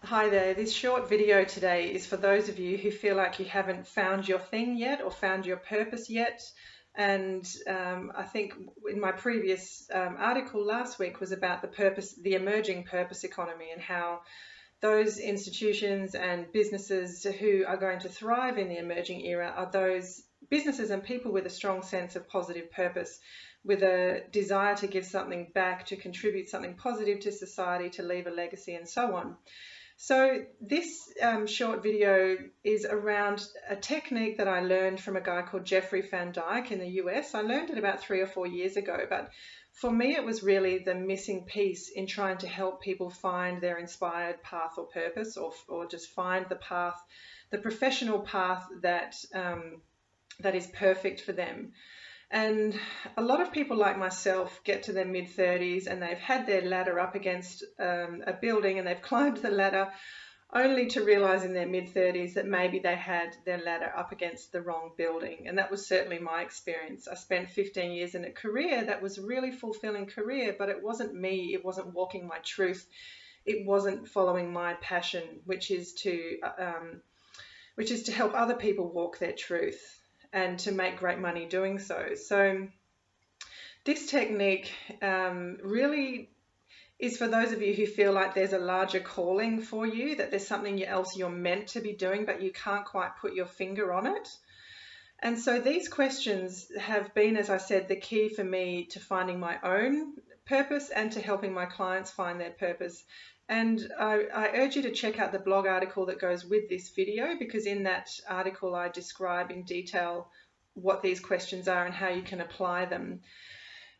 Hi there. This short video today is for those of you who feel like you haven't found your thing yet or found your purpose yet. And I think in my previous article last week was about the emerging purpose economy, and how those institutions and businesses who are going to thrive in the emerging era are those businesses and people with a strong sense of positive purpose, with a desire to give something back, to contribute something positive to society, to leave a legacy, and so on. So this short video is around a technique that I learned from a guy called Jeffrey Van Dyke in the US. I learned it about 3 or 4 years ago, but for me it was really the missing piece in trying to help people find their inspired path or purpose, or just find the path, the professional path that is perfect for them. And a lot of people like myself get to their mid-30s and they've had their ladder up against a building, and they've climbed the ladder only to realize in their mid-30s that maybe they had their ladder up against the wrong building. And that was certainly my experience. I spent 15 years in a career that was a really fulfilling career, but it wasn't me. It wasn't walking my truth. It wasn't following my passion, which is to help other people walk their truth and to make great money doing so. So this technique really is for those of you who feel like there's a larger calling for you, that there's something else you're meant to be doing, but you can't quite put your finger on it. And so these questions have been, as I said, the key for me to finding my own purpose and to helping my clients find their purpose. And I urge you to check out the blog article that goes with this video, because in that article I describe in detail what these questions are and how you can apply them.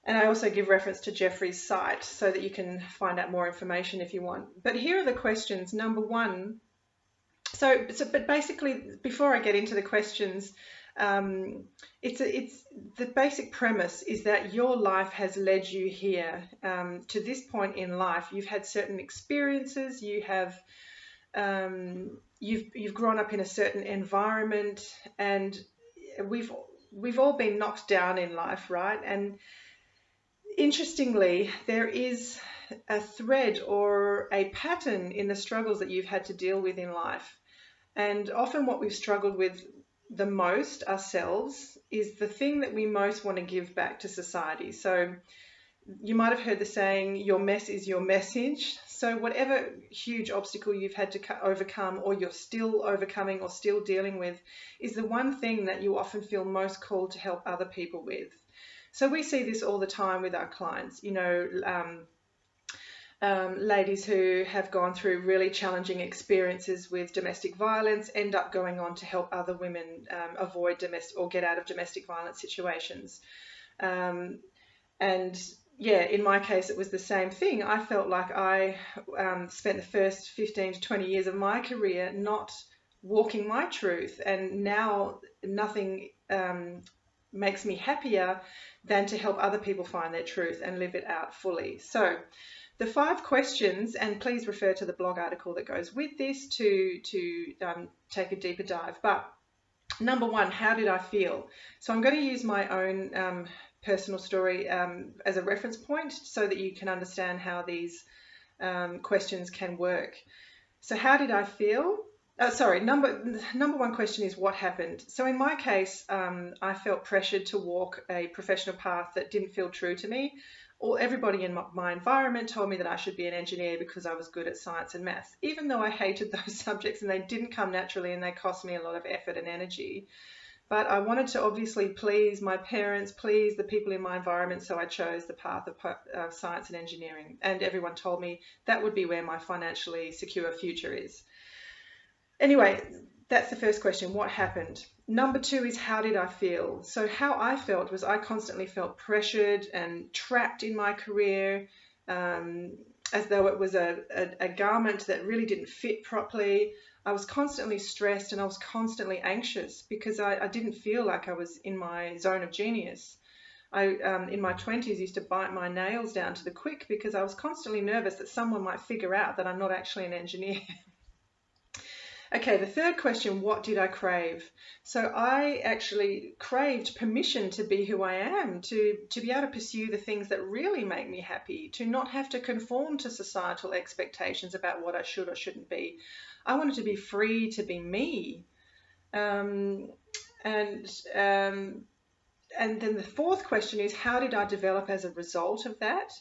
And I also give reference to Jeffrey's site so that you can find out more information if you want. But here are the questions. Number one, but basically, before I get into the questions, it's the basic premise is that your life has led you here to this point in life. You've had certain experiences. You've grown up in a certain environment, and we've all been knocked down in life, right? And interestingly, there is a thread or a pattern in the struggles that you've had to deal with in life. And often what we've struggled with the most ourselves is the thing that we most want to give back to society. So you might have heard the saying, your mess is your message. So whatever huge obstacle you've had to overcome, or you're still overcoming or still dealing with, is the one thing that you often feel most called to help other people with. So we see this all the time with our clients, ladies who have gone through really challenging experiences with domestic violence end up going on to help other women avoid domestic or get out of domestic violence situations. And yeah, in my case, it was the same thing. I felt like I spent the first 15 to 20 years of my career not walking my truth, and now nothing makes me happier than to help other people find their truth and live it out fully. So the 5 questions, and please refer to the blog article that goes with this to take a deeper dive. But number 1, how did I feel? So I'm going to use my own personal story as a reference point so that you can understand how these questions can work. So how did I feel? Number 1 question is, what happened? So in my case, I felt pressured to walk a professional path that didn't feel true to me. Or everybody in my environment told me that I should be an engineer because I was good at science and maths, even though I hated those subjects and they didn't come naturally and they cost me a lot of effort and energy. But I wanted to obviously please my parents, please the people in my environment, so I chose the path of science and engineering. And everyone told me that would be where my financially secure future is. Anyway, that's the first question, what happened? Number 2 is, how did I feel? So how I felt was I constantly felt pressured and trapped in my career, as though it was a garment that really didn't fit properly. I was constantly stressed and I was constantly anxious because I didn't feel like I was in my zone of genius. I, in my 20s, used to bite my nails down to the quick because I was constantly nervous that someone might figure out that I'm not actually an engineer. Okay, the third question, what did I crave? So I actually craved permission to be who I am, to be able to pursue the things that really make me happy, to not have to conform to societal expectations about what I should or shouldn't be. I wanted to be free to be me. Um, and um, and then the fourth question is, how did I develop as a result of that?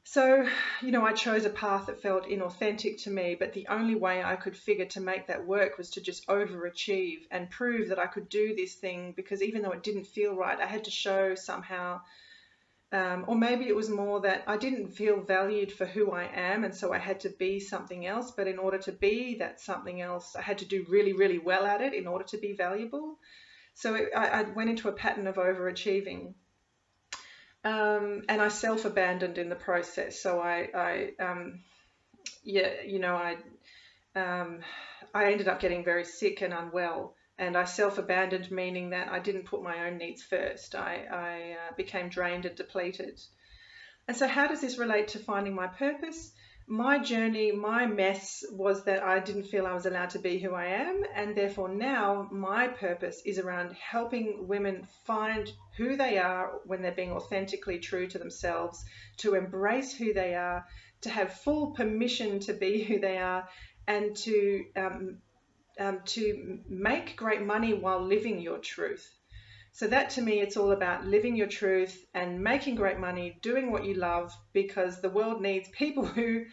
So, I chose a path that felt inauthentic to me, but the only way I could figure to make that work was to just overachieve and prove that I could do this thing, because even though it didn't feel right, I had to show somehow. Or maybe it was more that I didn't feel valued for who I am, and so I had to be something else. But in order to be that something else, I had to do really, really well at it in order to be valuable. So I went into a pattern of overachieving. And I self-abandoned in the process. So yeah, um, I ended up getting very sick and unwell. And I self-abandoned, meaning that I didn't put my own needs first. I became drained and depleted. And so, how does this relate to finding my purpose? My journey, my mess was that I didn't feel I was allowed to be who I am. And therefore, now my purpose is around helping women find who they are when they're being authentically true to themselves, to embrace who they are, to have full permission to be who they are, and to make great money while living your truth. So that to me, it's all about living your truth and making great money, doing what you love, because the world needs people who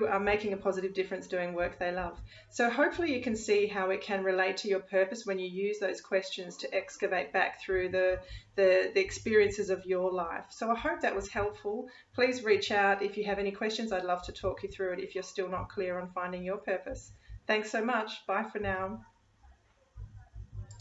are making a positive difference doing work they love. So hopefully you can see how it can relate to your purpose when you use those questions to excavate back through the experiences of your life. So I hope that was helpful. Please reach out if you have any questions. I'd love to talk you through it if you're still not clear on finding your purpose. Thanks so much. Bye for now.